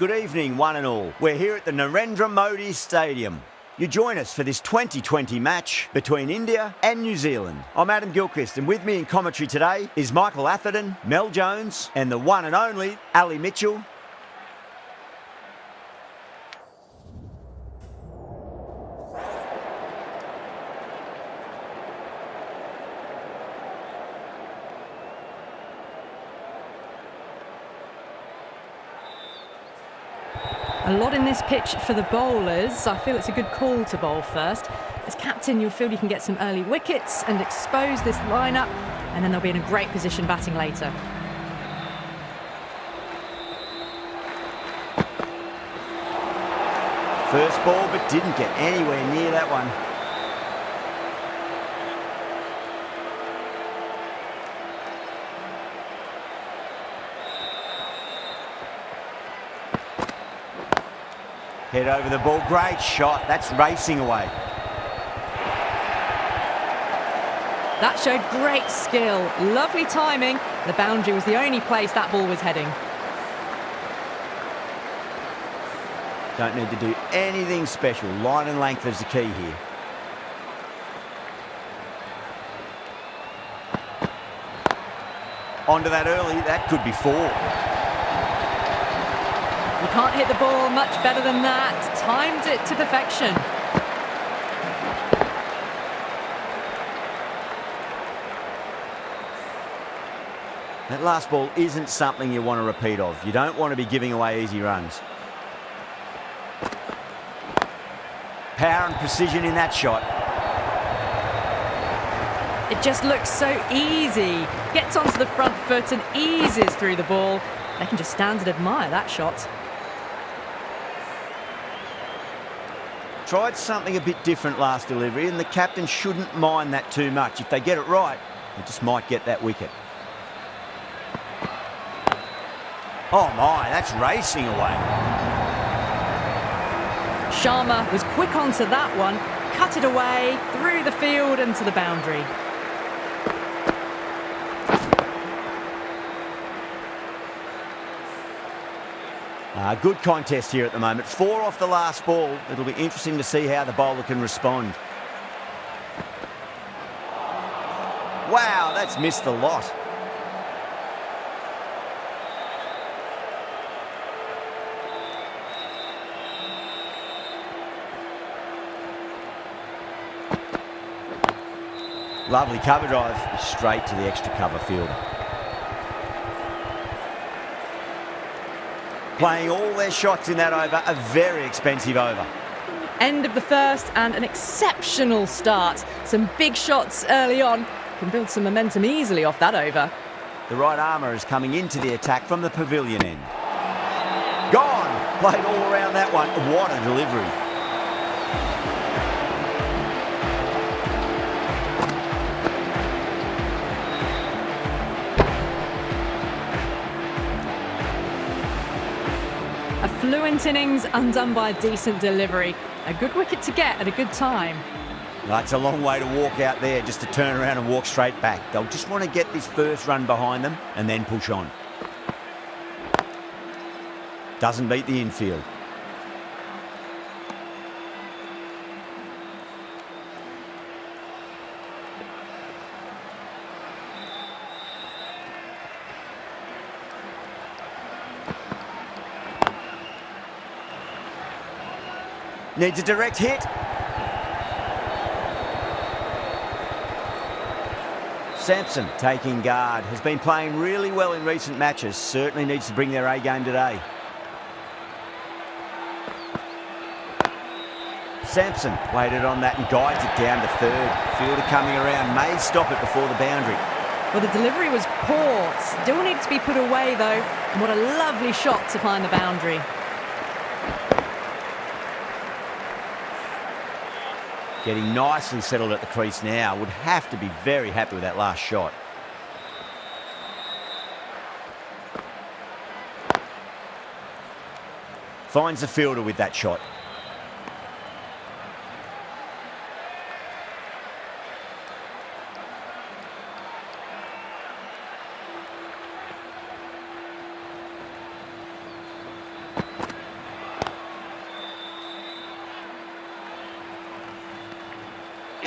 Good evening, one and all. We're here at the Narendra Modi Stadium. You join us for this 2020 match between India and New Zealand. I'm Adam Gilchrist, and with me in commentary today is Michael Atherton, Mel Jones, and the one and only Ali Mitchell. A lot in this pitch for the bowlers. I feel it's a good call to bowl first. As captain, you'll feel you can get some early wickets and expose this lineup, and then they'll be in a great position batting later. First ball, but didn't get anywhere near that one. Head over the ball, great shot, that's racing away. That showed great skill, lovely timing. The boundary was the only place that ball was heading. Don't need to do anything special, line and length is the key here. Onto that early, that could be four. You can't hit the ball much better than that. Timed it to perfection. That last ball isn't something you want to repeat of. You don't want to be giving away easy runs. Power and precision in that shot. It just looks so easy. Gets onto the front foot and eases through the ball. They can just stand and admire that shot. Tried something a bit different last delivery, and the captain shouldn't mind that too much. If they get it right, they just might get that wicket. Oh my, that's racing away. Sharma was quick onto that one, cut it away, through the field and to the boundary. Good contest here at the moment. 4 off the last ball. It'll be interesting to see how the bowler can respond. Wow, that's missed a lot. Lovely cover drive, straight to the extra cover fielder. Playing all their shots in that over, a very expensive over. End of the first and an exceptional start. Some big shots early on. Can build some momentum easily off that over. The right armour is coming into the attack from the pavilion end. Gone! Played all around that one. What a delivery. A fluent innings undone by a decent delivery. A good wicket to get at a good time. It's a long way to walk out there just to turn around and walk straight back. They'll just want to get this first run behind them and then push on. Doesn't beat the infield. Needs a direct hit. Sampson taking guard. Has been playing really well in recent matches. Certainly needs to bring their A game today. Sampson waited on that and guides it down to third. Fielder coming around, may stop it before the boundary. Well, the delivery was poor. Still needs to be put away though. And what a lovely shot to find the boundary. Getting nicely settled at the crease now. Would have to be very happy with that last shot. Finds the fielder with that shot.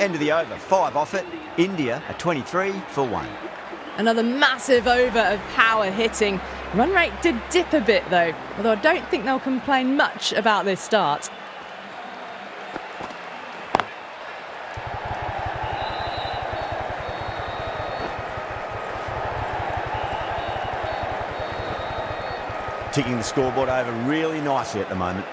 End of the over, 5 off it. India are 23 for 1. Another massive over of power hitting. Run rate did dip a bit though, although I don't think they'll complain much about this start. Ticking the scoreboard over really nicely at the moment.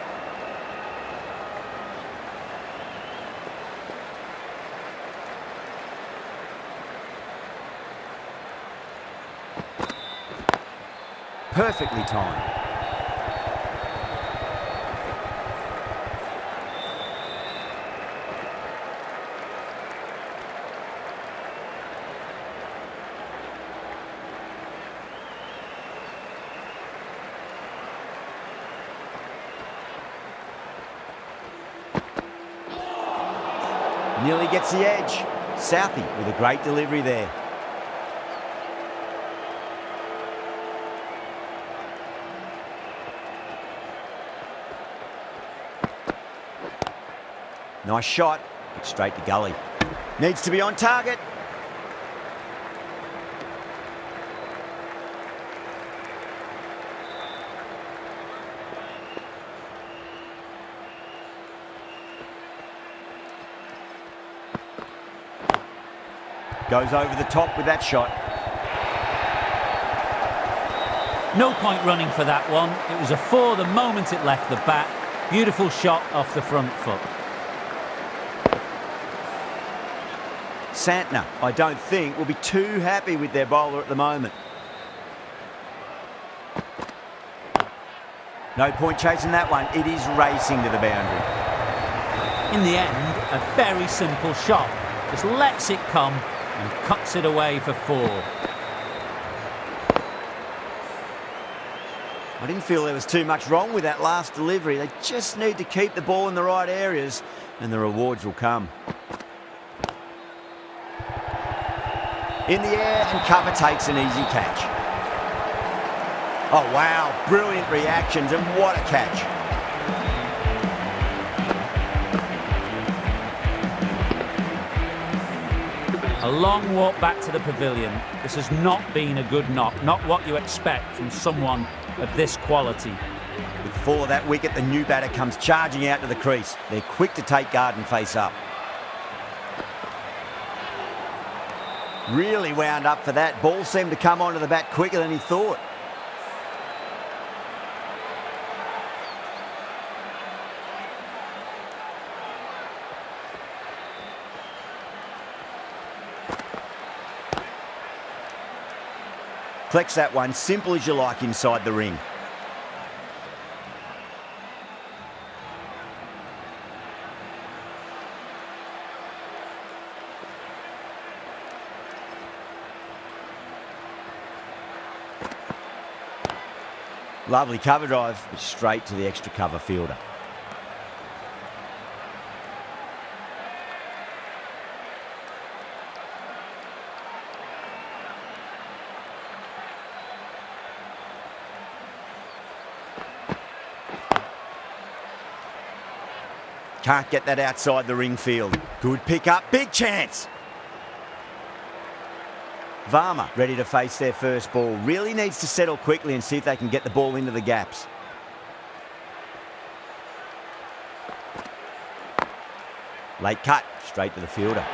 Perfectly timed. Nearly gets the edge. Southey with a great delivery there. Nice shot, but straight to gully. Needs to be on target. Goes over the top with that shot. No point running for that one. It was a 4 the moment it left the bat. Beautiful shot off the front foot. Santner, I don't think, will be too happy with their bowler at the moment. No point chasing that one. It is racing to the boundary. In the end, a very simple shot. Just lets it come and cuts it away for 4. I didn't feel there was too much wrong with that last delivery. They just need to keep the ball in the right areas and the rewards will come. In the air and cover takes an easy catch. Oh wow, brilliant reactions and what a catch. A long walk back to the pavilion. This has not been a good knock, not what you expect from someone of this quality. With 4 of that wicket, the new batter comes charging out to the crease. They're quick to take guard and face up. Really wound up for that. Ball seemed to come onto the bat quicker than he thought. Collects that one, simple as you like inside the ring. Lovely cover drive, but straight to the extra cover fielder. Can't get that outside the ring field. Good pick up, big chance. Varma ready to face their first ball. Really needs to settle quickly and see if they can get the ball into the gaps. Late cut, straight to the fielder.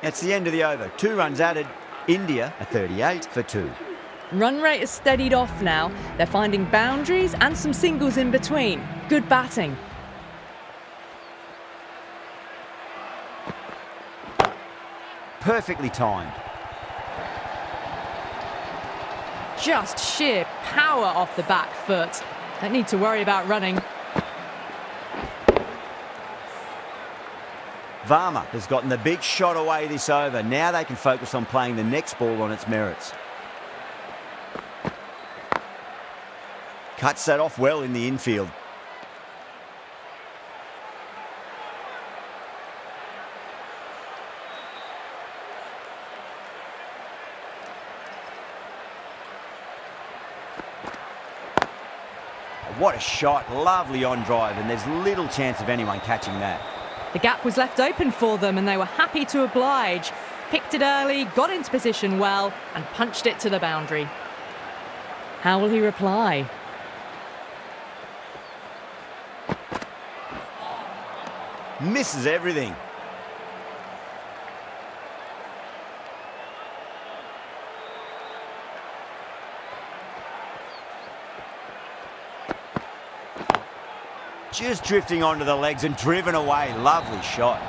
That's the end of the over. 2 runs added. India are 38 for 2. Run rate has steadied off now. They're finding boundaries and some singles in between. Good batting. Perfectly timed. Just sheer power off the back foot. Don't need to worry about running. Varma has gotten the big shot away this over. Now they can focus on playing the next ball on its merits. Cuts that off well in the infield. What a shot, lovely on drive, and there's little chance of anyone catching that. The gap was left open for them and they were happy to oblige. Picked it early, got into position well and punched it to the boundary. How will he reply? Misses everything. Just drifting onto the legs and driven away. Lovely shot.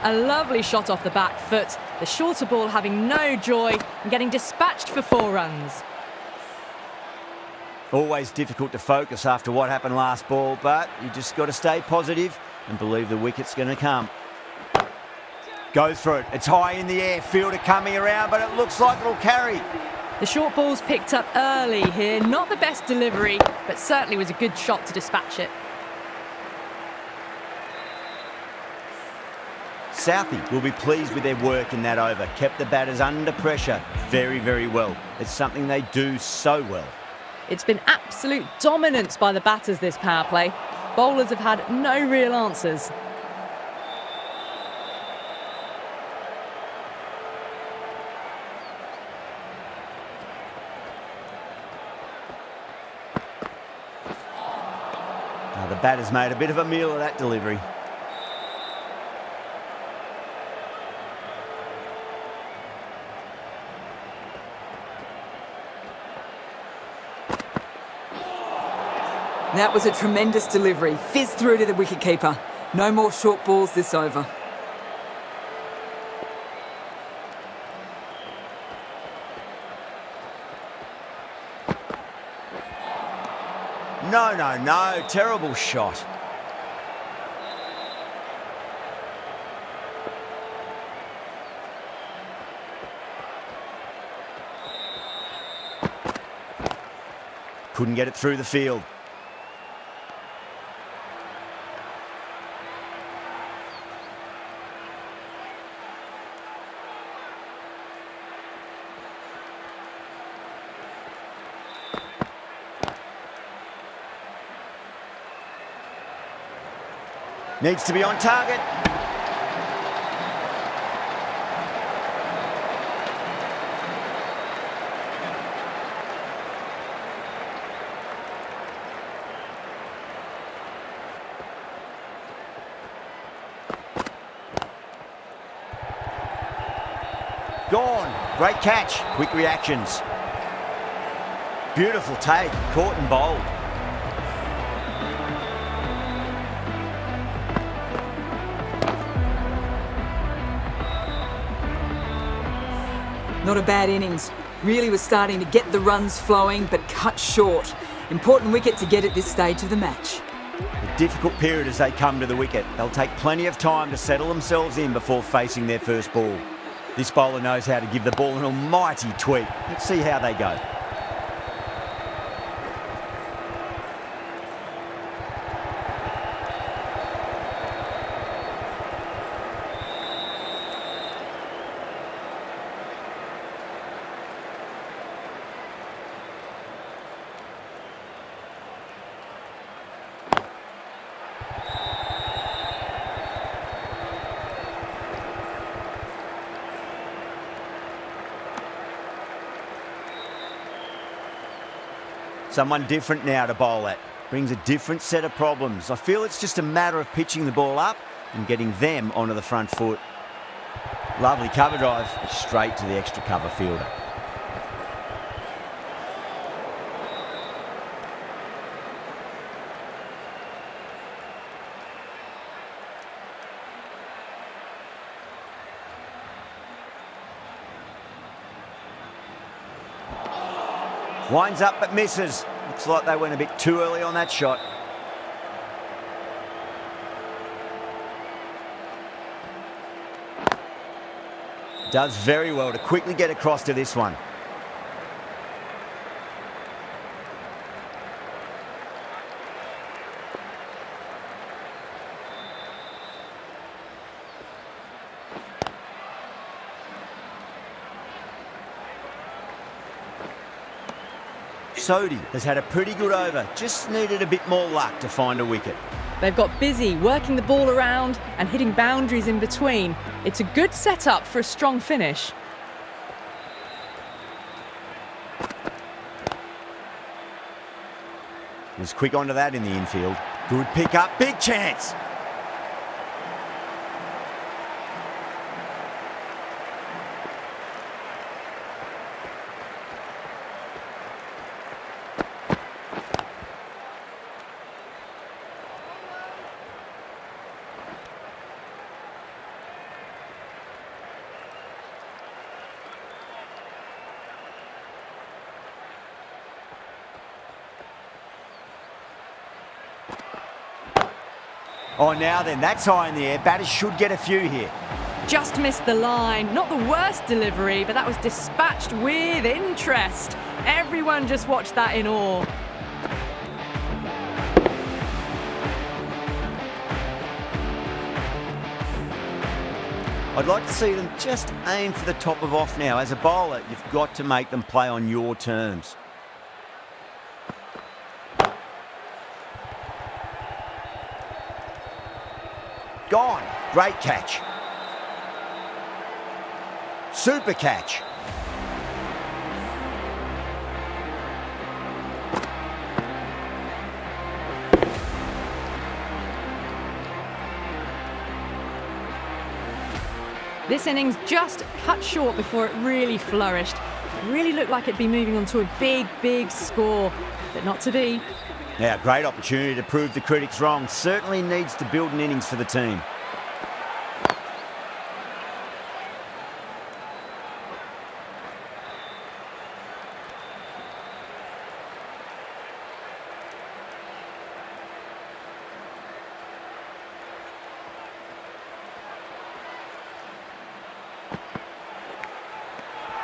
A lovely shot off the back foot. The shorter ball having no joy and getting dispatched for 4 runs. Always difficult to focus after what happened last ball, but you just got to stay positive and believe the wicket's going to come. Goes for it. It's high in the air. Fielder coming around, but it looks like it'll carry. The short ball's picked up early here. Not the best delivery, but certainly was a good shot to dispatch it. Southie will be pleased with their work in that over. Kept the batters under pressure very, very well. It's something they do so well. It's been absolute dominance by the batters this power play. Bowlers have had no real answers. Now the batter's made a bit of a meal of that delivery. That was a tremendous delivery. Fizzed through to the wicketkeeper. No more short balls this over. No. Terrible shot. Couldn't get it through the field. Needs to be on target. Gone. Great catch. Quick reactions. Beautiful take. Caught and bowled. Not a bad innings. Really was starting to get the runs flowing, but cut short. Important wicket to get at this stage of the match. A difficult period as they come to the wicket. They'll take plenty of time to settle themselves in before facing their first ball. This bowler knows how to give the ball an almighty tweak. Let's see how they go. Someone different now to bowl at. Brings a different set of problems. I feel it's just a matter of pitching the ball up and getting them onto the front foot. Lovely cover drive, straight to the extra cover fielder. Winds up but misses. Looks like they went a bit too early on that shot. Does very well to quickly get across to this one. Sodhi has had a pretty good over, just needed a bit more luck to find a wicket. They've got busy working the ball around and hitting boundaries in between. It's a good setup for a strong finish. Was quick onto that in the infield. Good pick up, big chance. Oh, now then, that's high in the air. Batters should get a few here. Just missed the line. Not the worst delivery, but that was dispatched with interest. Everyone just watched that in awe. I'd like to see them just aim for the top of off now. As a bowler, you've got to make them play on your terms. Gone. Great catch. Super catch. This innings just cut short before it really flourished. It really looked like it'd be moving on to a big, big score, but not to be. Now, great opportunity to prove the critics wrong. Certainly needs to build an innings for the team.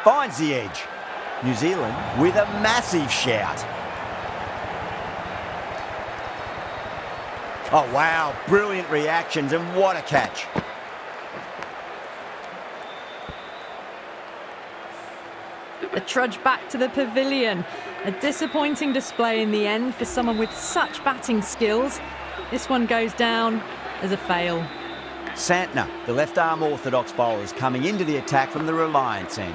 Finds the edge. New Zealand with a massive shout. Oh, wow. Brilliant reactions, and what a catch. The trudge back to the pavilion. A disappointing display in the end for someone with such batting skills. This one goes down as a fail. Santner, the left-arm orthodox bowler, is coming into the attack from the Reliance end.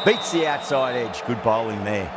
Beats the outside edge. Good bowling there.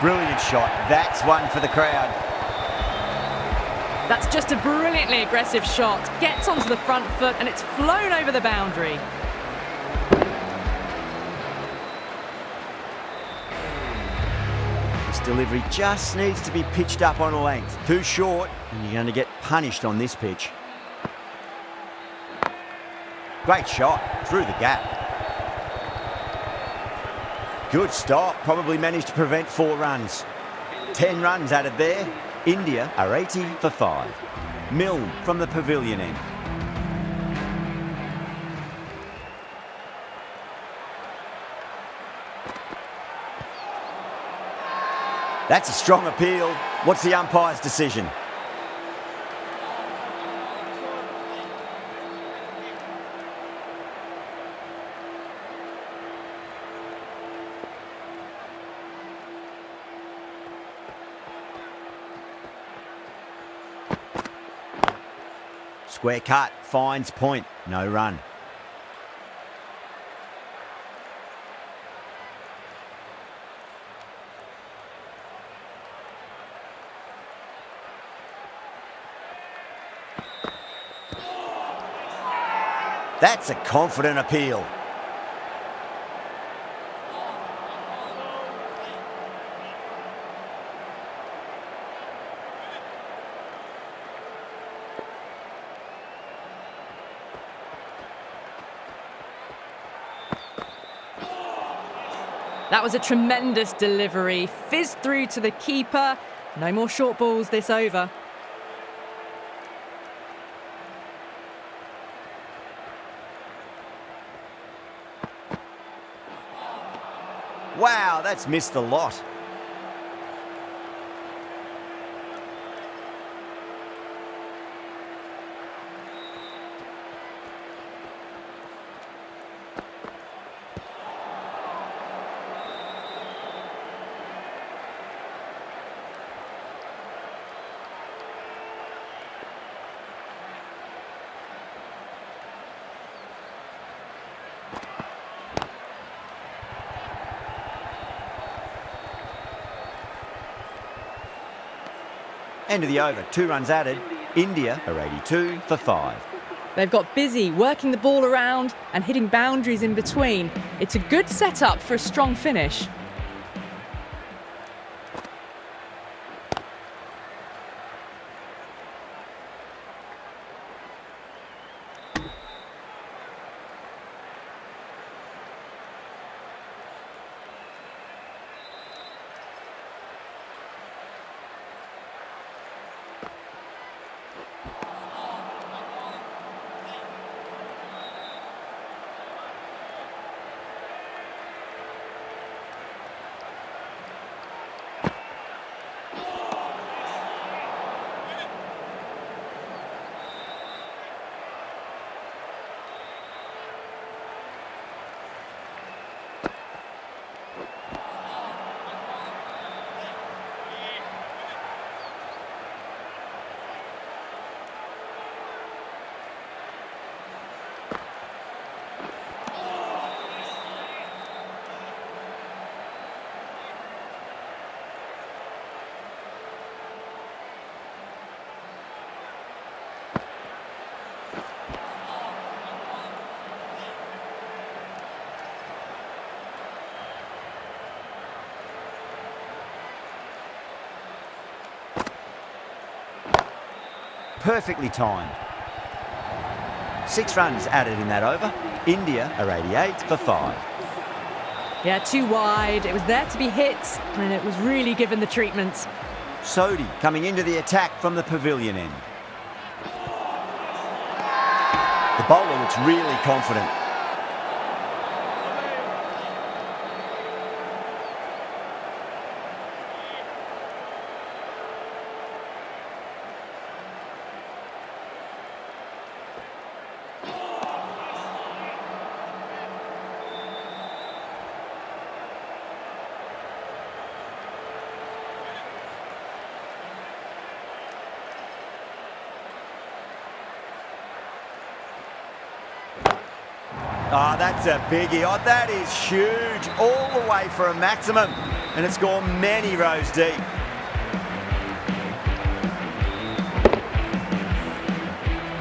Brilliant shot. That's one for the crowd. That's just a brilliantly aggressive shot. Gets onto the front foot and it's flown over the boundary. This delivery just needs to be pitched up on a length. Too short, and you're going to get punished on this pitch. Great shot through the gap. Good stop, probably managed to prevent 4 runs. 10 runs added there. India are 80 for 5. Milne from the pavilion end. That's a strong appeal. What's the umpire's decision? Square cut, finds point, no run. That's a confident appeal. That was a tremendous delivery. Fizzed through to the keeper. No more short balls this over. Wow, that's missed a lot. End of the over, 2 runs added. India are 82 for 5. They've got busy working the ball around and hitting boundaries in between. It's a good setup for a strong finish. Perfectly timed. 6 runs added in that over. India are 88 for 5. Yeah, too wide. It was there to be hit, and it was really given the treatment. Sodhi coming into the attack from the pavilion end. The bowler looks really confident. Oh, that's a biggie. Oh, that is huge. All the way for a maximum. And it's gone many rows deep.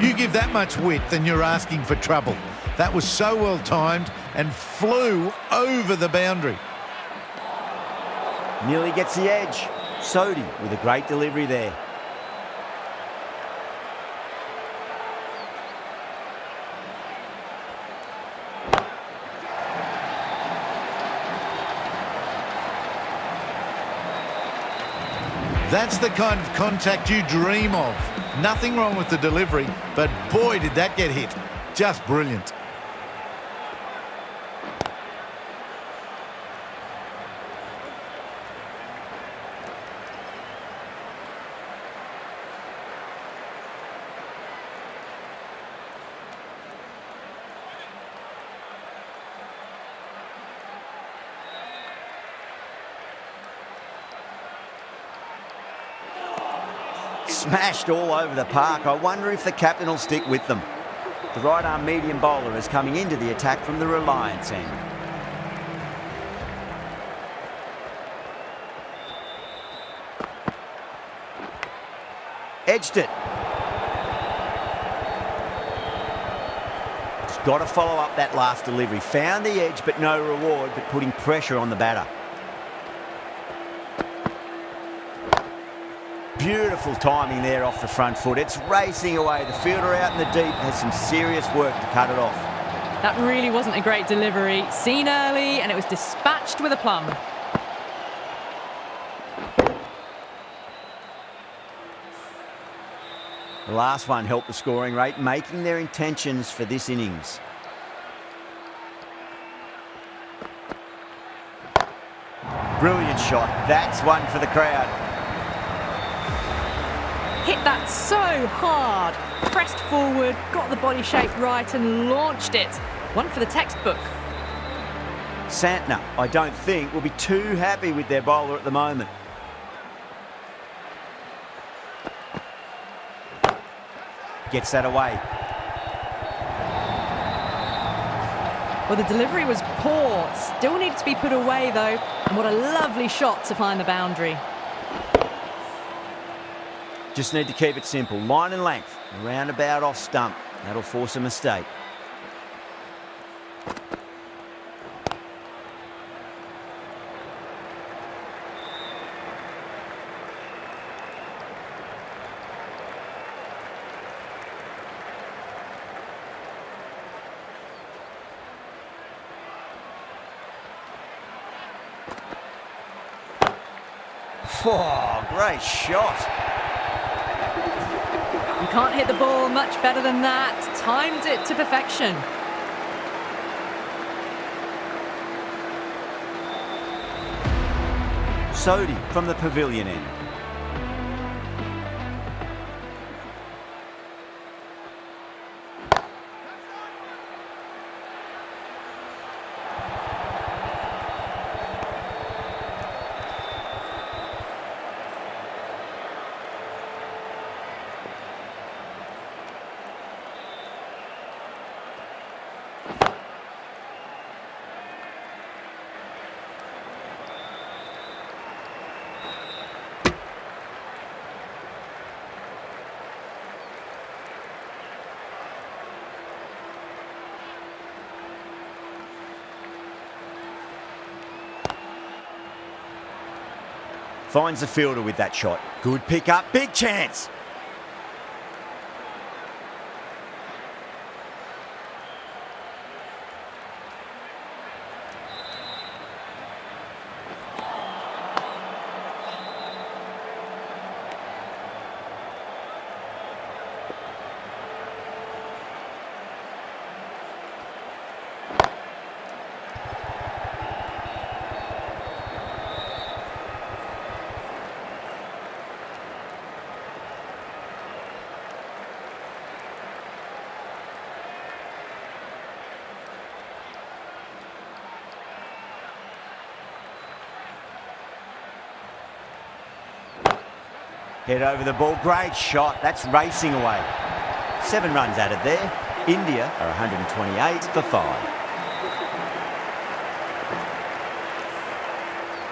You give that much width and you're asking for trouble. That was so well timed and flew over the boundary. Nearly gets the edge. Sodhi with a great delivery there. That's the kind of contact you dream of. Nothing wrong with the delivery, but boy, did that get hit. Just brilliant. smashed all over the park. I wonder if the captain will stick with them. The right-arm medium bowler is coming into the attack from the Reliance end. Edged it. He's got to follow up that last delivery. Found the edge, but no reward, but putting pressure on the batter. Beautiful timing there off the front foot. It's racing away. The fielder out in the deep has some serious work to cut it off. That really wasn't a great delivery. Seen early, and it was dispatched with a plum. The last one helped the scoring rate, making their intentions for this innings. Brilliant shot. That's one for the crowd. Hit that so hard. Pressed forward, got the body shape right and launched it. One for the textbook. Santner, I don't think, will be too happy with their bowler at the moment. Gets that away. Well, the delivery was poor. Still needed to be put away, though. And what a lovely shot to find the boundary. Just need to keep it simple. Line and length. Roundabout off stump. That'll force a mistake. Oh, great shot. You can't hit the ball much better than that. Timed it to perfection. Sodhi from the pavilion end. Finds the fielder with that shot. Good pick up, big chance. Head over the ball, great shot. That's racing away. 7 runs added there. India are 128 for 5.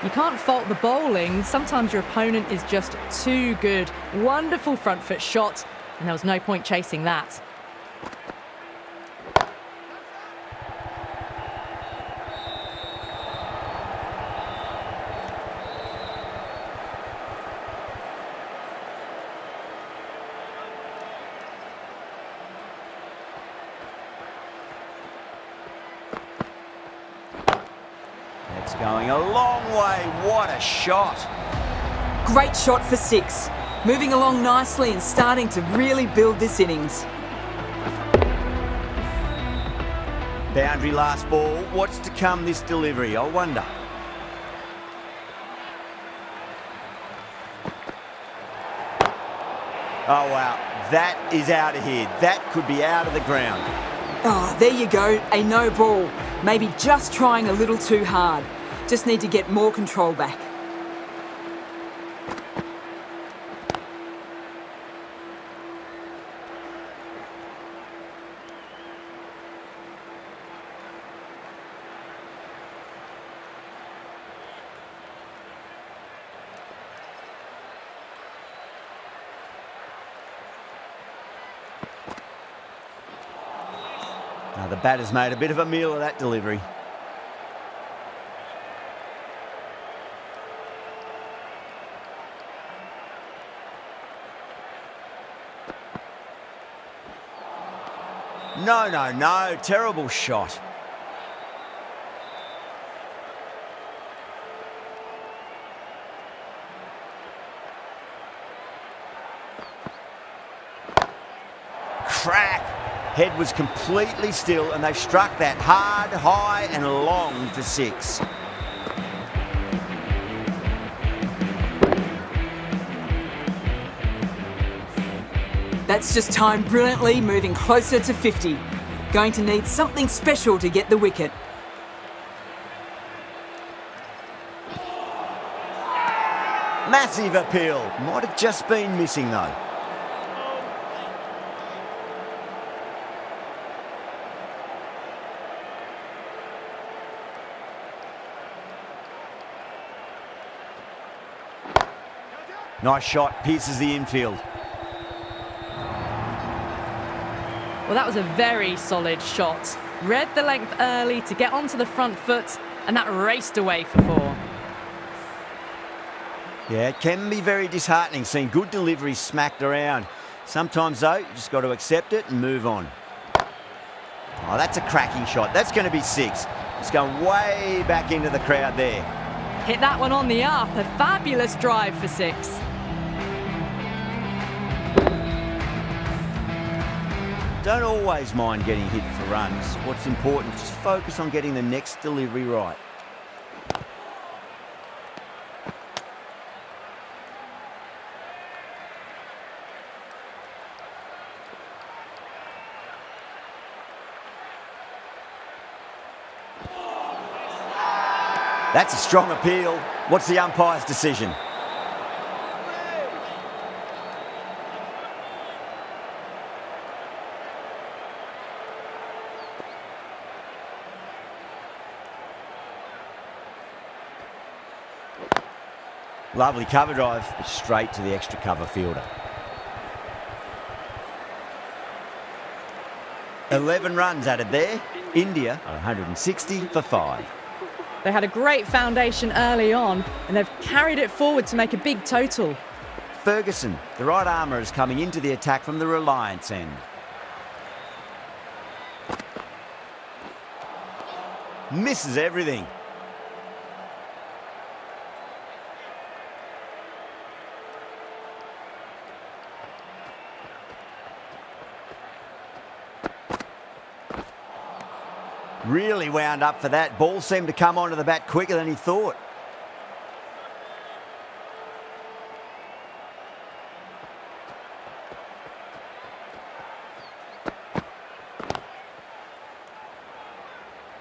You can't fault the bowling. Sometimes your opponent is just too good. Wonderful front foot shot, and there was no point chasing that. It's going a long way. What a shot. Great shot for 6. Moving along nicely and starting to really build this innings. Boundary last ball. What's to come this delivery, I wonder. Oh, wow. That is out of here. That could be out of the ground. Oh, there you go. A no ball. Maybe just trying a little too hard. Just need to get more control back. Now the batter's made a bit of a meal of that delivery. No, no, no. Terrible shot. Crack. Head was completely still and they've struck that hard, high and long for 6. That's just timed brilliantly, moving closer to 50. Going to need something special to get the wicket. Massive appeal. Might have just been missing though. Nice shot, pierces the infield. Well, that was a very solid shot. Read the length early to get onto the front foot, and that raced away for 4. Yeah, it can be very disheartening seeing good deliveries smacked around. Sometimes though, you just got to accept it and move on. Oh, that's a cracking shot. That's going to be 6. It's going way back into the crowd there. Hit that one on the up. A fabulous drive for 6. Don't always mind getting hit for runs. What's important is just focus on getting the next delivery right. That's a strong appeal. What's the umpire's decision? Lovely cover drive, straight to the extra cover fielder. 11 runs added there. India are 160 for 5. They had a great foundation early on, and they've carried it forward to make a big total. Ferguson, the right armour, is coming into the attack from the Reliance end. Misses everything. Really wound up for that. Ball seemed to come onto the bat quicker than he thought.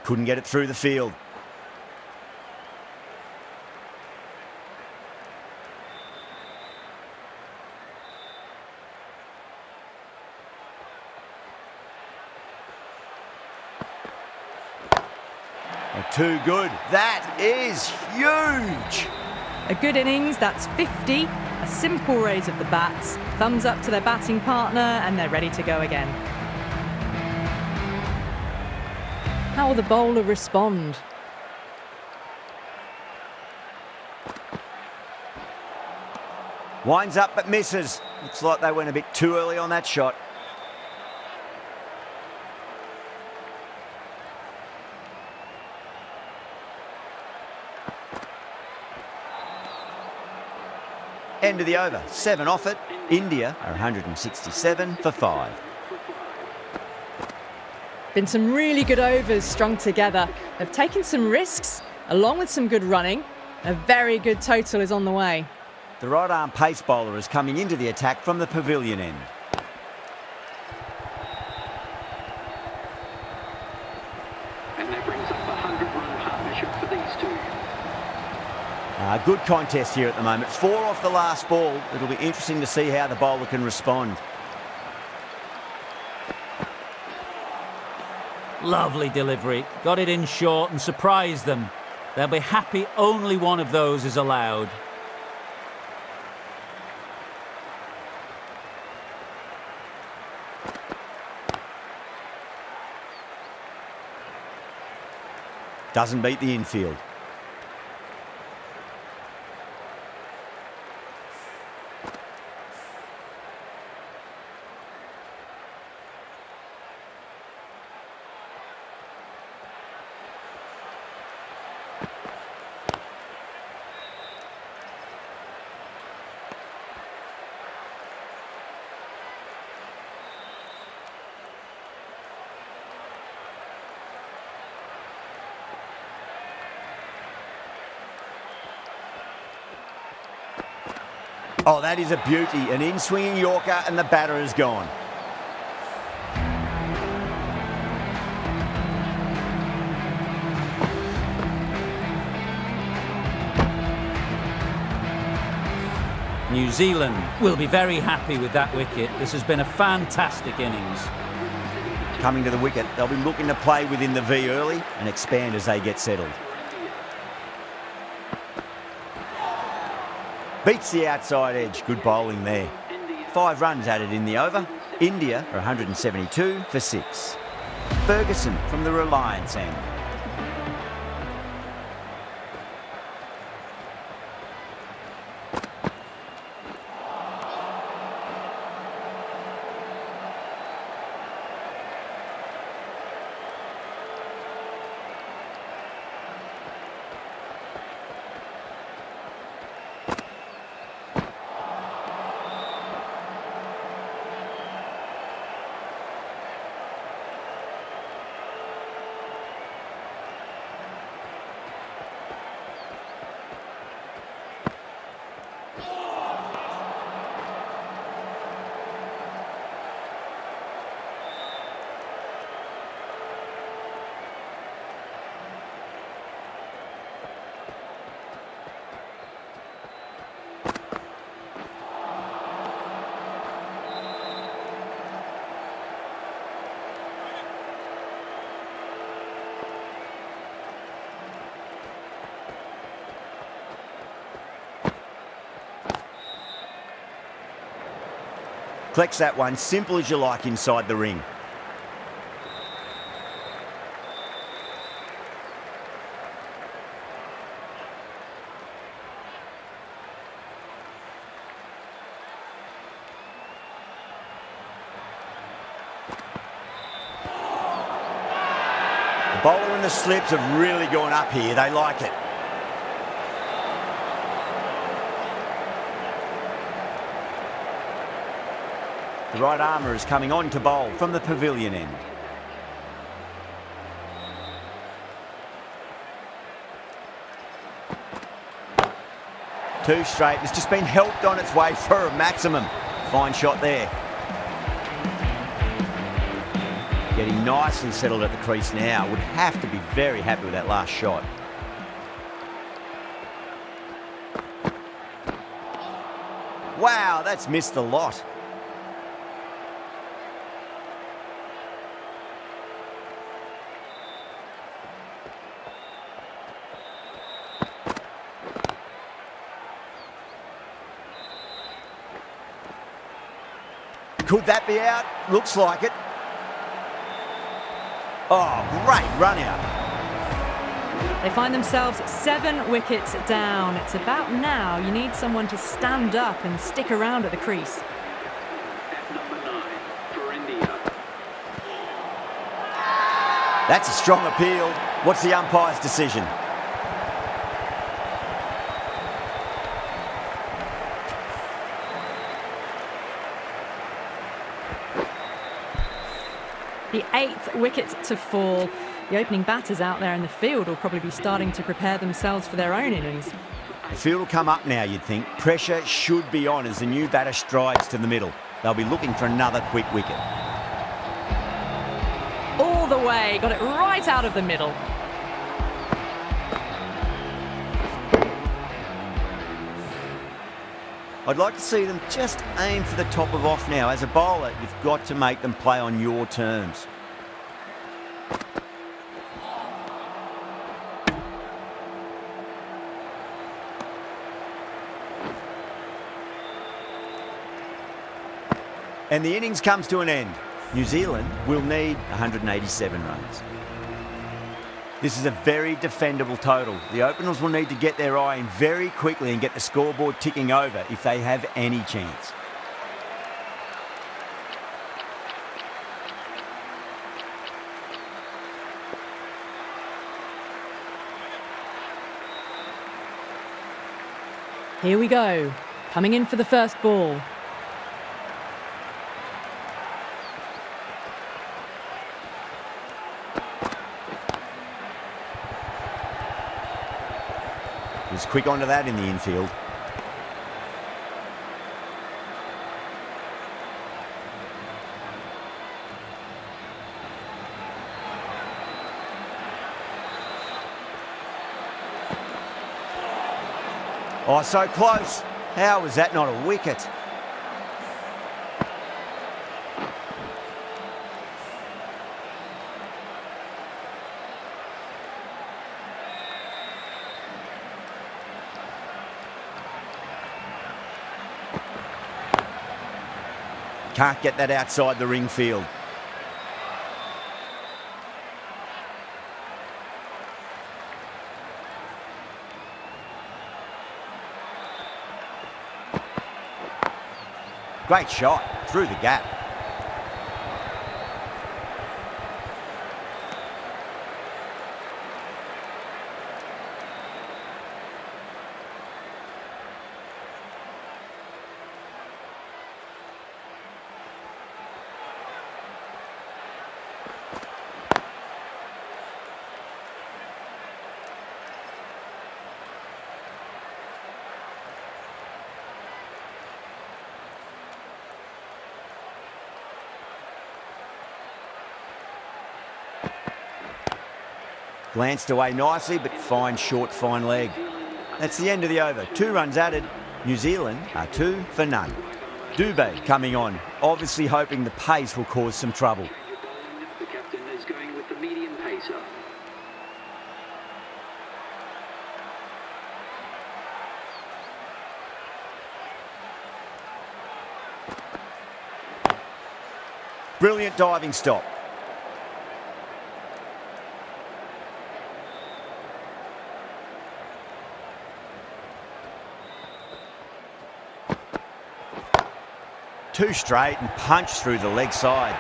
Couldn't get it through the field. Too good. That is huge. A good innings, that's 50. A simple raise of the bats. Thumbs up to their batting partner, and they're ready to go again. How will the bowler respond? Winds up but misses. Looks like they went a bit too early on that shot. End of the over. 7 off it. India are 167 for 5. Been some really good overs strung together. They've taken some risks, along with some good running. A very good total is on the way. The right arm pace bowler is coming into the attack from the pavilion end. And that brings up a 100-run partnership for these two. Good contest here at the moment. 4 off the last ball. It'll be interesting to see how the bowler can respond. Lovely delivery. Got it in short and surprised them. They'll be happy only one of those is allowed. Doesn't beat the infield. Oh, that is a beauty. An in-swinging Yorker and the batter is gone. New Zealand will be very happy with that wicket. This has been a fantastic innings. Coming to the wicket, they'll be looking to play within the V early and expand as they get settled. Beats the outside edge. Good bowling there. 5 runs added in the over. India are 172 for 6. Ferguson from the Reliance end. Collects that one, simple as you like inside the ring. The bowler and the slips have really gone up here. They like it. The right armour is coming on to bowl from the pavilion end. Two straight. It's just been helped on its way for a maximum. Fine shot there. Getting nice and settled at the crease now. Would have to be very happy with that last shot. Wow, that's missed a lot. Could that be out? Looks like it. Oh, great run out. They find themselves 7 wickets down. It's about now. You need someone to stand up and stick around at the crease. At number 9 for India. That's a strong appeal. What's the umpire's decision? The 8th wicket to fall. The opening batters out there in the field will probably be starting to prepare themselves for their own innings. The field will come up now, you'd think. Pressure should be on as the new batter strides to the middle. They'll be looking for another quick wicket. All the way, got it right out of the middle. I'd like to see them just aim for the top of off now. As a bowler, you've got to make them play on your terms. And the innings comes to an end. New Zealand will need 187 runs. This is a very defendable total. The openers will need to get their eye in very quickly and get the scoreboard ticking over if they have any chance. Here we go. Coming in for the first ball. He's quick onto that in the infield. Oh, so close. How was that not a wicket? Can't get that outside the ring field. Great shot through the gap. Glanced away nicely, but fine short, fine leg. That's the end of the over. 2 runs added. New Zealand are 2 for none. Dubé coming on, obviously hoping the pace will cause some trouble. The captain is going with the medium pacer. Brilliant diving stop. Too straight and punch through the leg side.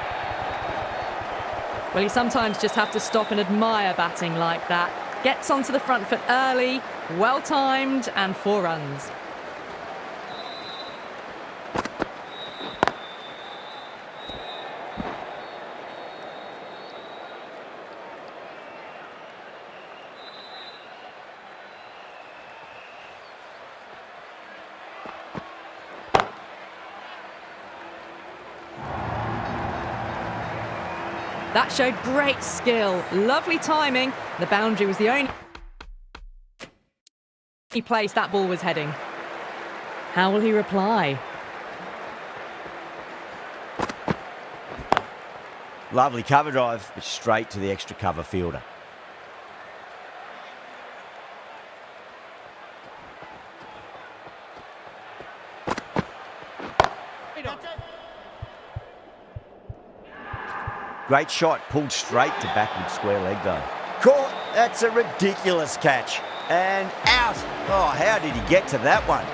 Well, you sometimes just have to stop and admire batting like that. Gets onto the front foot early, well timed, and 4 runs. That showed great skill, lovely timing. The boundary was the only place that ball was heading. How will he reply? Lovely cover drive, but straight to the extra cover fielder. Great shot, pulled straight to backward square leg though. Caught, that's a ridiculous catch. And out. Oh, how did he get to that one?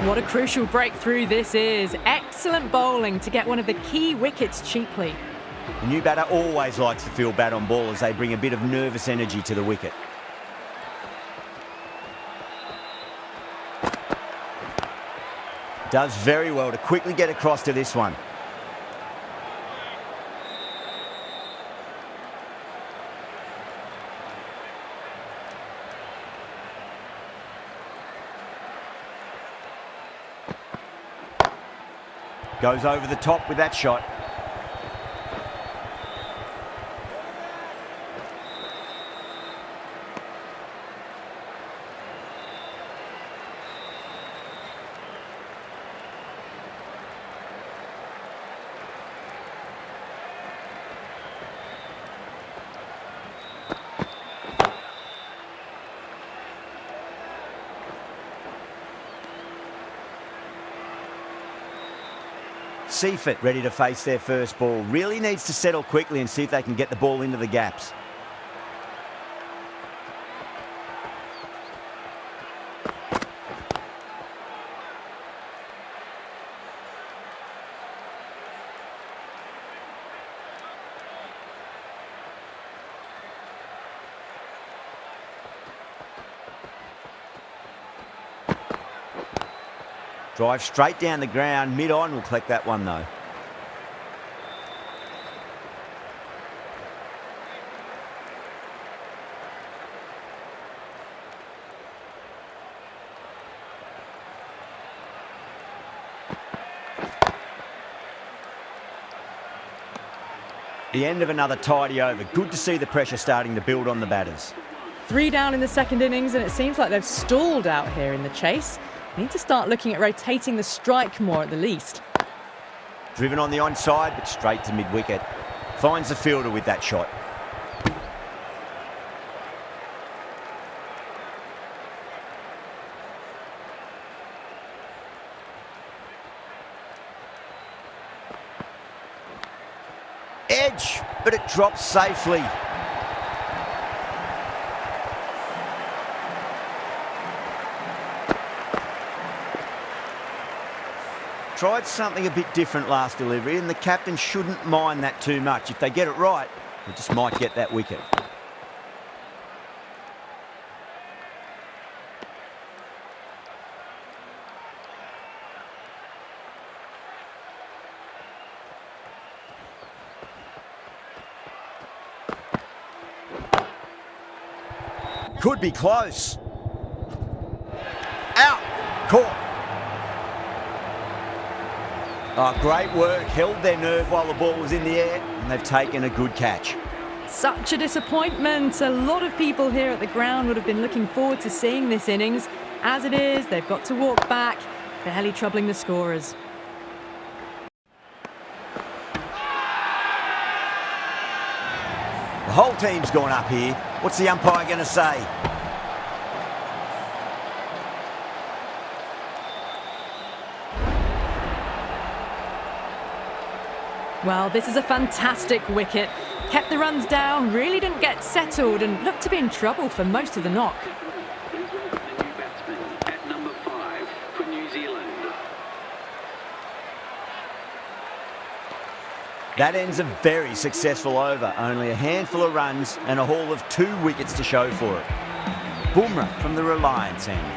What a crucial breakthrough this is. Excellent bowling to get one of the key wickets cheaply. The new batter always likes to feel bat on ball as they bring a bit of nervous energy to the wicket. Does very well to quickly get across to this one. Goes over the top with that shot. Seifert ready to face their first ball. Really needs to settle quickly and see if they can get the ball into the gaps. Drive straight down the ground, mid-on, will collect that one though. The end of another tidy over. Good to see the pressure starting to build on the batters. 3 down in the second innings, and it seems like they've stalled out here in the chase. Need to start looking at rotating the strike more at the least. Driven on the onside, but straight to mid-wicket. Finds the fielder with that shot. Edge, but it drops safely. Tried something a bit different last delivery, and the captain shouldn't mind that too much. If they get it right, they just might get that wicket. Could be close. Out. Caught. Oh, great work. Held their nerve while the ball was in the air, and they've taken a good catch. Such a disappointment. A lot of people here at the ground would have been looking forward to seeing this innings. As it is, they've got to walk back, barely troubling the scorers. The whole team's gone up here. What's the umpire going to say? Well, this is a fantastic wicket. Kept the runs down, really didn't get settled, and looked to be in trouble for most of the knock. Please welcome the new batsman at number 5 for New Zealand. That ends a very successful over. Only a handful of runs and a haul of 2 wickets to show for it. Bumrah from the Reliance end.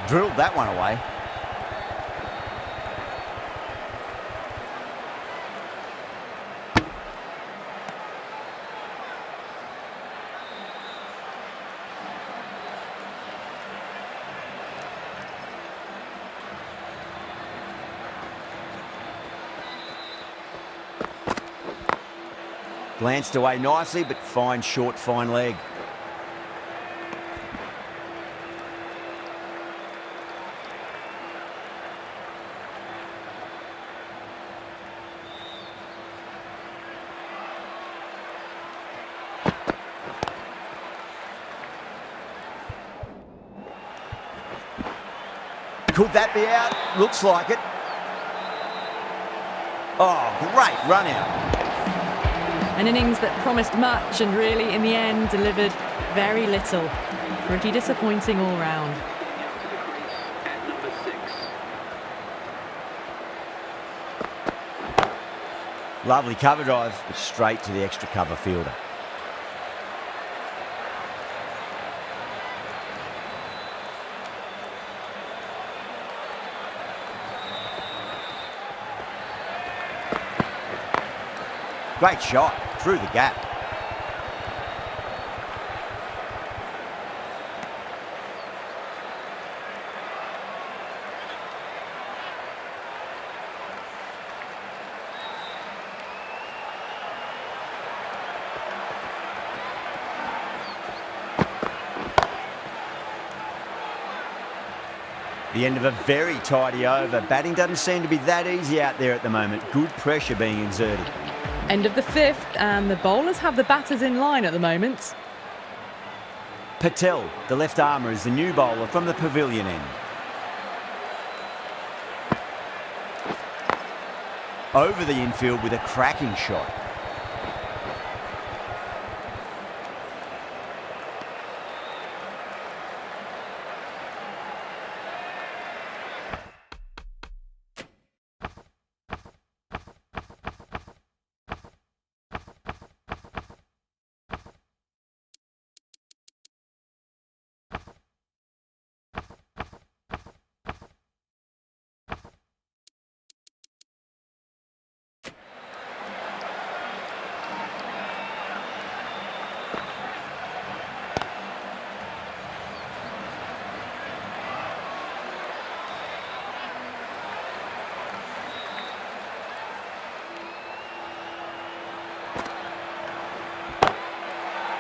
Drilled that one away. Glanced away nicely, but fine short, fine leg. Could that be out? Looks like it. Oh, great run out. An innings that promised much and really, in the end, delivered very little. Pretty disappointing all round. Out to the crease at number 6. Lovely cover drive, but straight to the extra cover fielder. Great shot, through the gap. The end of a very tidy over. Batting doesn't seem to be that easy out there at the moment. Good pressure being exerted. End of the 5th, and the bowlers have the batters in line at the moment. Patel, the left armour, is the new bowler from the pavilion end. Over the infield with a cracking shot.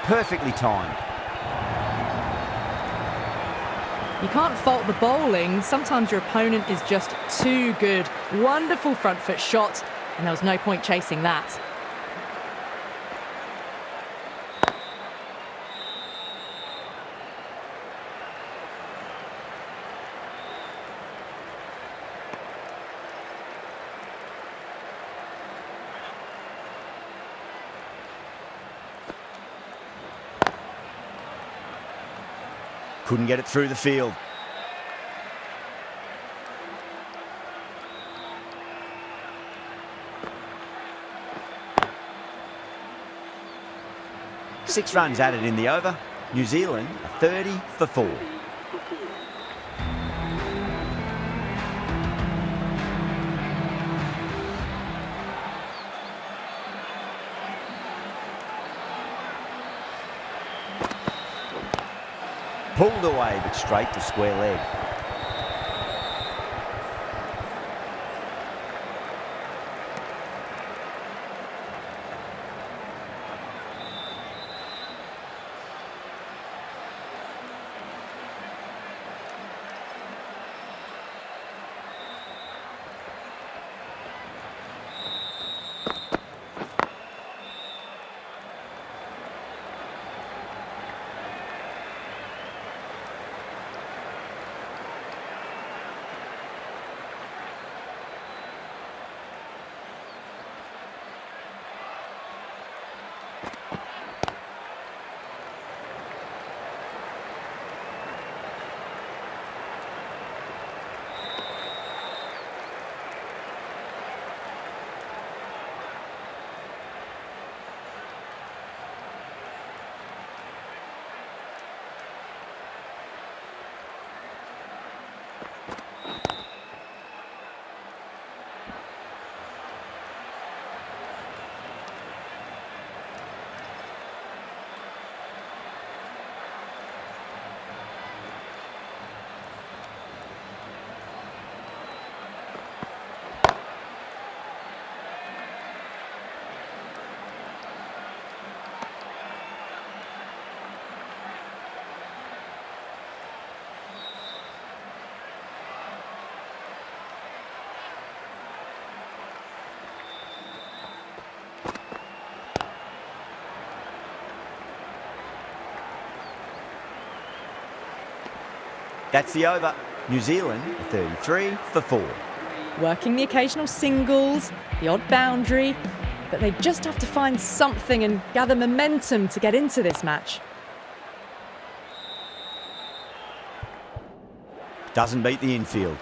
Perfectly timed. You can't fault the bowling. Sometimes your opponent is just too good. Wonderful front foot shot, and there was no point chasing that. Couldn't get it through the field. Six runs added in the over. New Zealand 30 for 4. Pulled away, but straight to square leg. That's the over. New Zealand 33 for 4. Working the occasional singles, the odd boundary, but they just have to find something and gather momentum to get into this match. Doesn't beat the infield.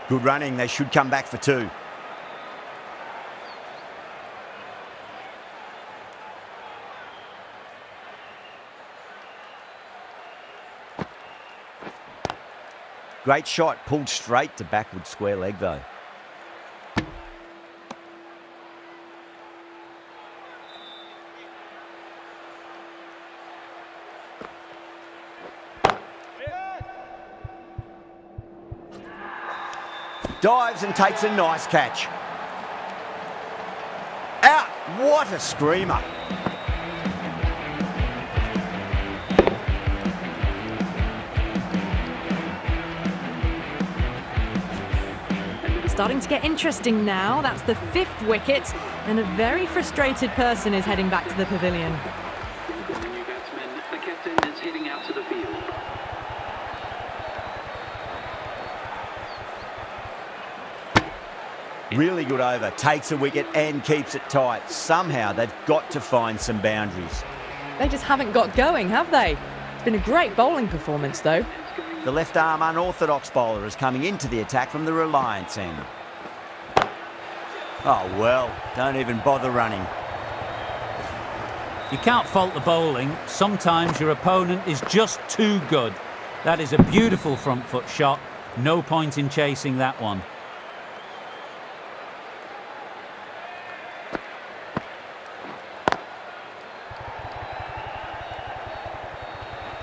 Good running, they should come back for 2. Great shot, pulled straight to backward square leg though. Dives and takes a nice catch. Out! What a screamer! Starting to get interesting now. That's the 5th wicket, and a very frustrated person is heading back to the pavilion. The new batsman, the captain, is heading out to the field. Really good over, takes a wicket and keeps it tight. Somehow they've got to find some boundaries. They just haven't got going, have they? It's been a great bowling performance, though. The left-arm unorthodox bowler is coming into the attack from the Reliance end. Oh, well, don't even bother running. You can't fault the bowling. Sometimes your opponent is just too good. That is a beautiful front foot shot. No point in chasing that one.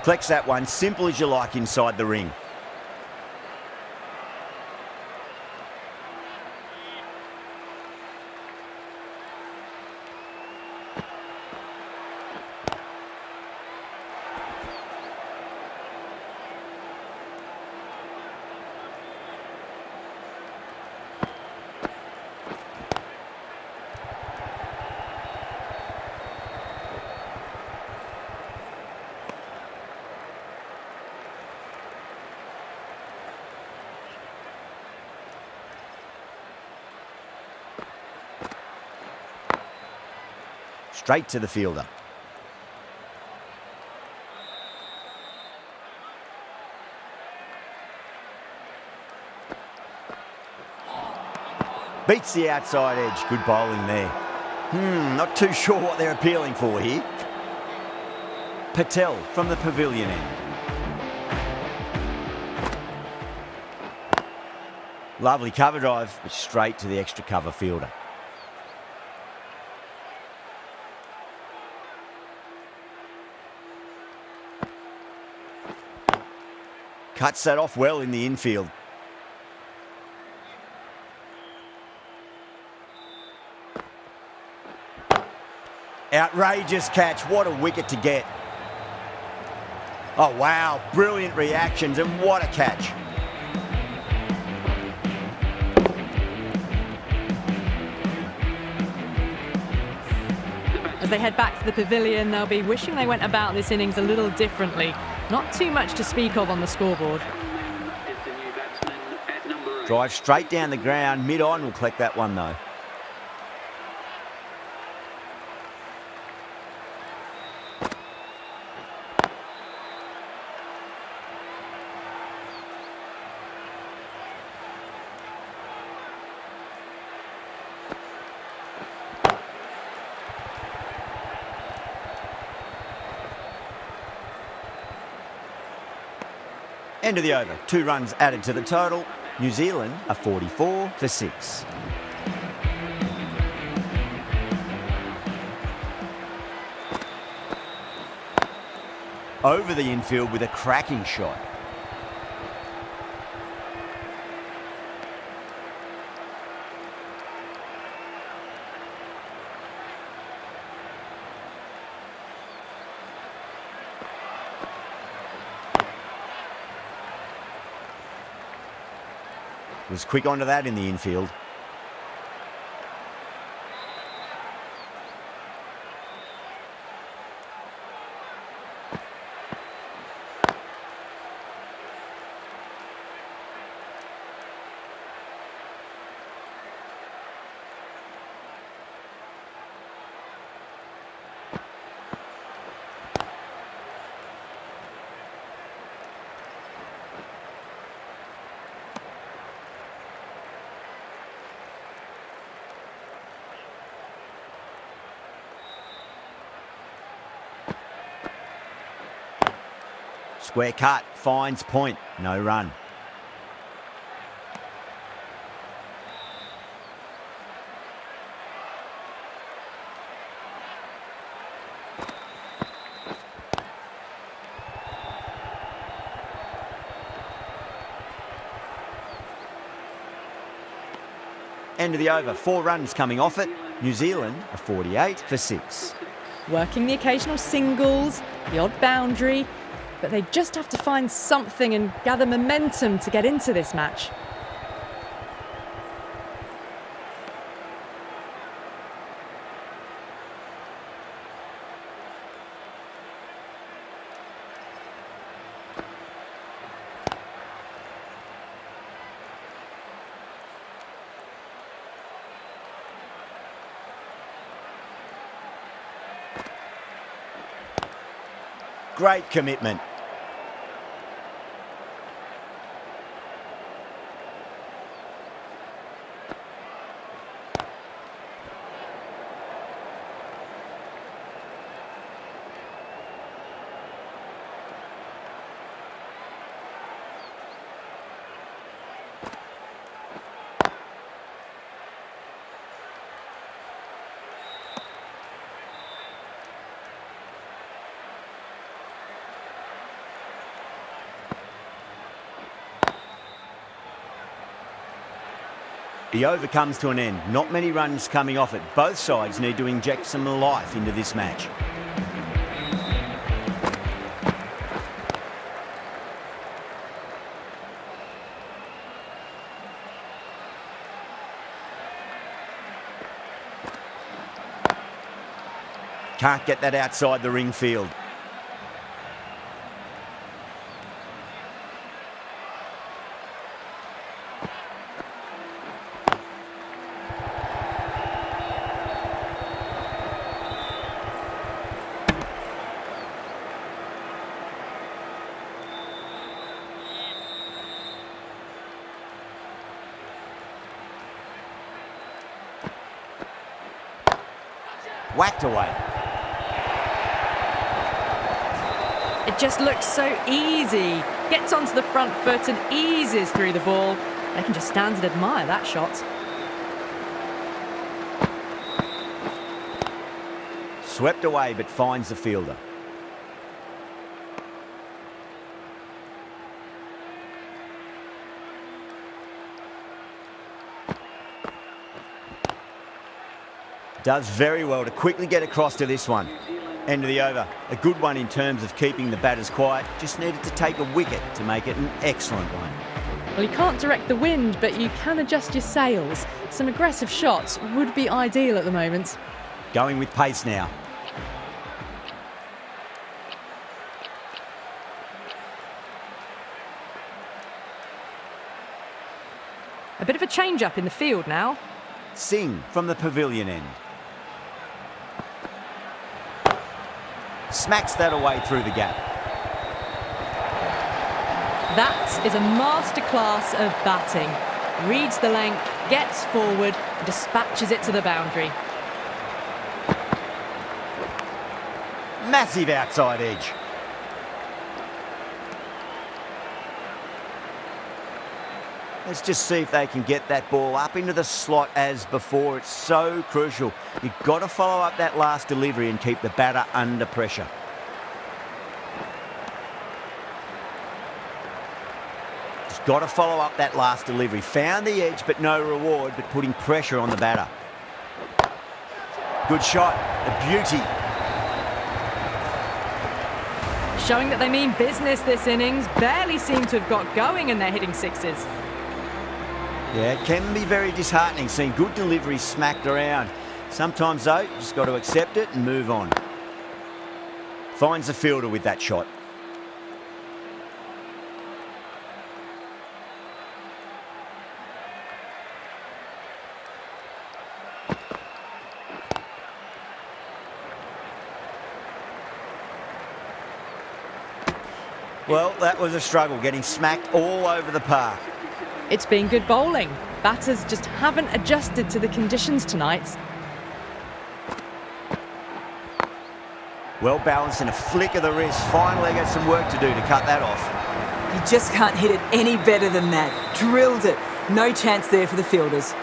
Collects that one, simple as you like, inside the ring. Straight to the fielder. Beats the outside edge. Good bowling there. Not too sure what they're appealing for here. Patel from the pavilion end. Lovely cover drive, but straight to the extra cover fielder. Cuts that off well in the infield. Outrageous catch. What a wicket to get. Oh, wow. Brilliant reactions, and what a catch. As they head back to the pavilion, they'll be wishing they went about this innings a little differently. Not too much to speak of on the scoreboard. Is the new batsman at number 8. Drive straight down the ground. Mid-on will collect that one, though. End of the over. 2 runs added to the total. New Zealand are 44 for 6. Over the infield with a cracking shot. Was quick onto that in the infield. Square cut, finds point, no run. End of the over, 4 runs coming off it. New Zealand are 48 for 6. Working the occasional singles, the odd boundary, but they just have to find something and gather momentum to get into this match. Great commitment. The over comes to an end. Not many runs coming off it. Both sides need to inject some life into this match. Can't get that outside the ring field. Whacked away. It just looks so easy. Gets onto the front foot and eases through the ball. They can just stand and admire that shot. Swept away but finds the fielder. Does very well to quickly get across to this one. End of the over. A good one in terms of keeping the batters quiet. Just needed to take a wicket to make it an excellent one. Well, you can't direct the wind, but you can adjust your sails. Some aggressive shots would be ideal at the moment. Going with pace now. A bit of a change-up in the field now. Singh from the pavilion end. Smacks that away through the gap. That is a masterclass of batting. Reads the length, gets forward, and dispatches it to the boundary. Massive outside edge. Let's just see if they can get that ball up into the slot as before. It's so crucial. You've got to follow up that last delivery and keep the batter under pressure. Just got to follow up that last delivery. Found the edge, but no reward, but putting pressure on the batter. Good shot. A beauty. Showing that they mean business this innings. Barely seem to have got going and they're hitting sixes. Yeah, it can be very disheartening seeing good deliveries smacked around. Sometimes, though, you just got to accept it and move on. Finds the fielder with that shot. Well, that was a struggle, getting smacked all over the park. It's been good bowling. Batters just haven't adjusted to the conditions tonight. Well balanced and a flick of the wrist. Finally got some work to do to cut that off. You just can't hit it any better than that. Drilled it. No chance there for the fielders.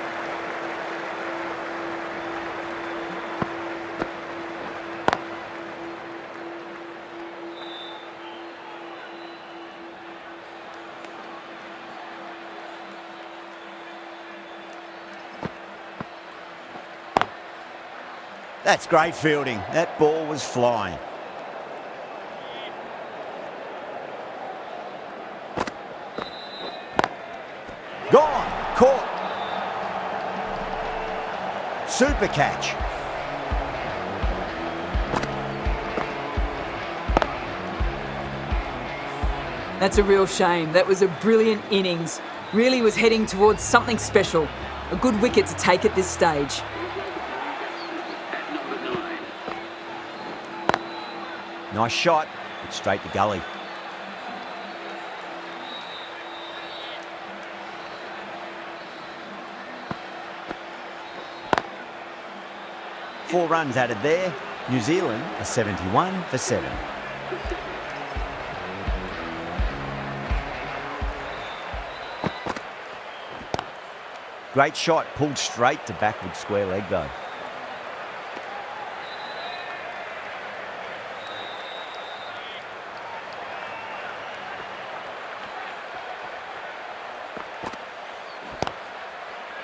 That's great fielding. That ball was flying. Gone. Caught. Super catch. That's a real shame. That was a brilliant innings. Really was heading towards something special. A good wicket to take at this stage. At number 9. Nice shot, but straight to gully. Four runs added there. New Zealand are 71 for 7. Great shot, pulled straight to backward square leg though.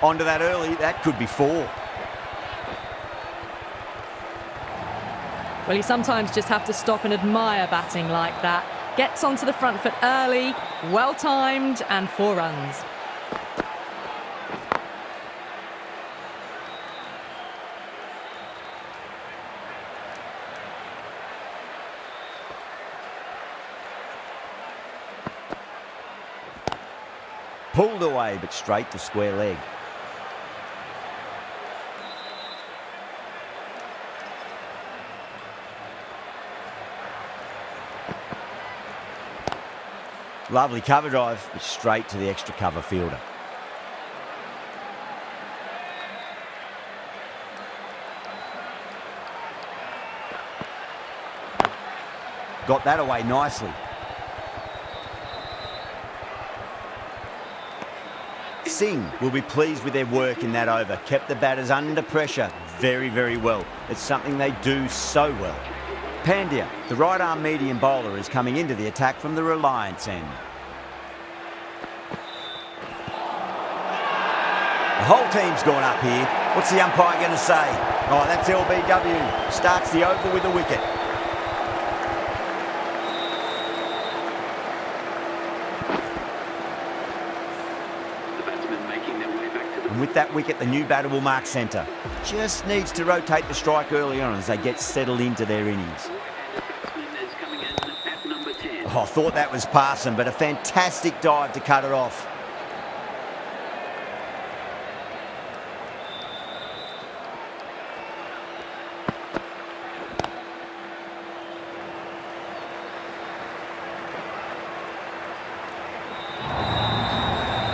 Onto that early, that could be 4. Well, you sometimes just have to stop and admire batting like that. Gets onto the front foot early, well timed, and 4 runs. Pulled away, but straight to square leg. Lovely cover drive, but straight to the extra cover fielder. Got that away nicely. Singh will be pleased with their work in that over. Kept the batters under pressure very, very well. It's something they do so well. Pandya, the right-arm medium bowler, is coming into the attack from the Reliance end. The whole team's gone up here. What's the umpire going to say? Oh, that's LBW. Starts the over with a wicket. And with that wicket, the new batter will mark centre. Just needs to rotate the strike early on as they get settled into their innings. Oh, I thought that was passing, but a fantastic dive to cut it off.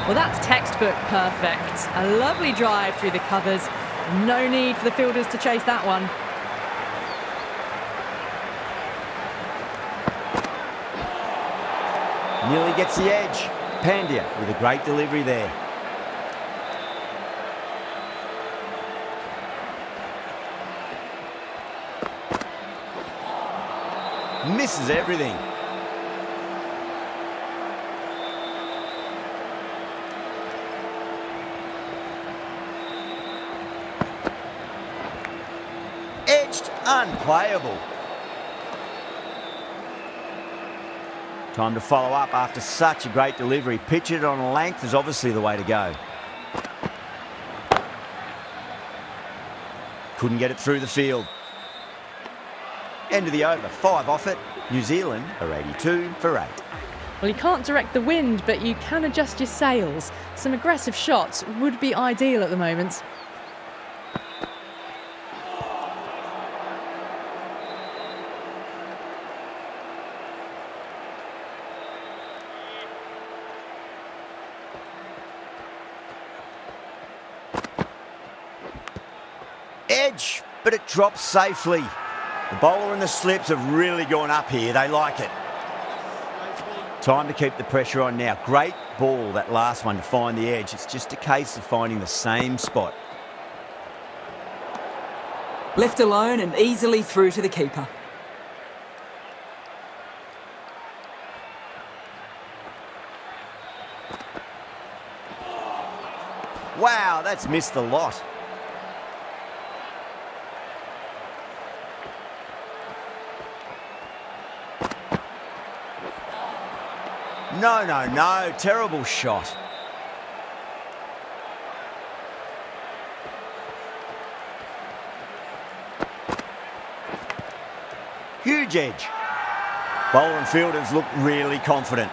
Well, that's textbook perfect. A lovely drive through the covers. No need for the fielders to chase that one. Nearly gets the edge. Pandya with a great delivery there. Misses everything. Edged, unplayable. Time to follow up after such a great delivery. Pitch it on a length is obviously the way to go. Couldn't get it through the field. End of the over, 5 off it. New Zealand are 82 for 8. Well, you can't direct the wind, but you can adjust your sails. Some aggressive shots would be ideal at the moment. Edge, but it drops safely. The bowler and the slips have really gone up here. They like it. Time to keep the pressure on now. Great ball, that last one, to find the edge. It's just a case of finding the same spot. Left alone and easily through to the keeper. Wow, that's missed a lot. No, no, no. Terrible shot. Huge edge. Bowler and fielders look really confident.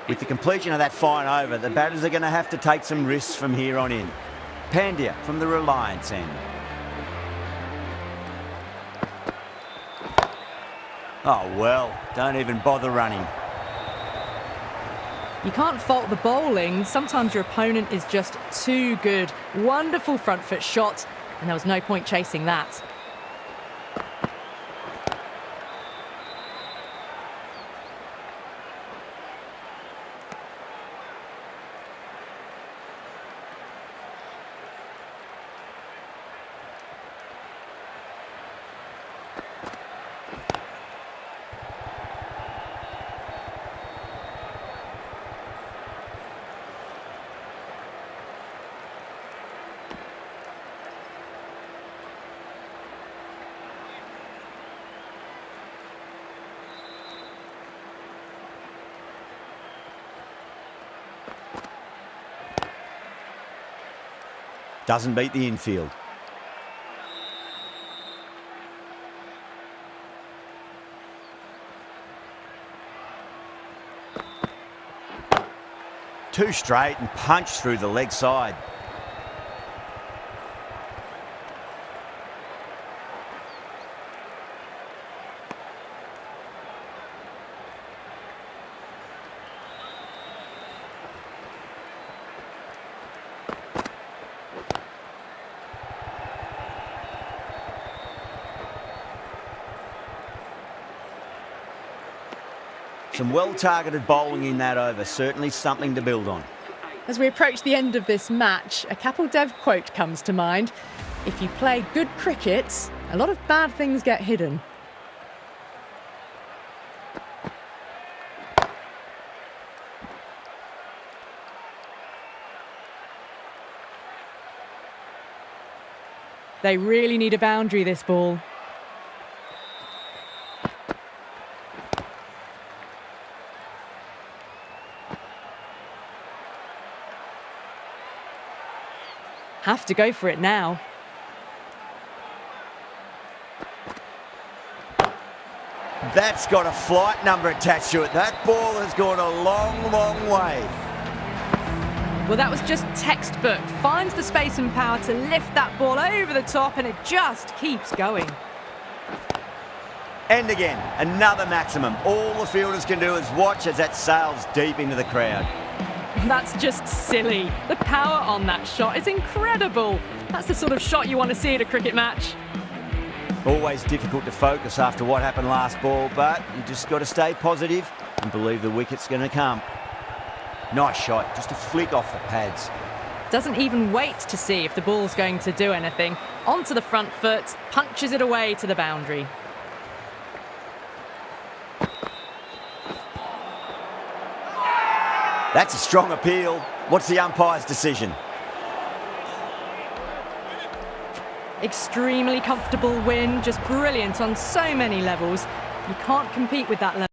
With the completion of that fine over, the batters are going to have to take some risks from here on in. Pandya from the Reliance end. Oh well, don't even bother running. You can't fault the bowling. Sometimes your opponent is just too good. Wonderful front foot shot, and there was no point chasing that. Doesn't beat the infield. Two straight and punch through the leg side. Some well-targeted bowling in that over, certainly something to build on. As we approach the end of this match, a Kapil Dev quote comes to mind. If you play good cricket, a lot of bad things get hidden. They really need a boundary, this ball. Have to go for it now. That's got a flight number attached to it. That ball has gone a long, long way. Well, that was just textbook. Finds the space and power to lift that ball over the top, and it just keeps going. And again, another maximum. All the fielders can do is watch as that sails deep into the crowd. That's just silly. The power on that shot is incredible. That's the sort of shot you want to see at a cricket match. Always difficult to focus after what happened last ball, but you just got to stay positive and believe the wicket's going to come. Nice shot, just a flick off the pads. Doesn't even wait to see if the ball's going to do anything. Onto the front foot, punches it away to the boundary. That's a strong appeal. What's the umpire's decision? Extremely comfortable win, just brilliant on so many levels. You can't compete with that level.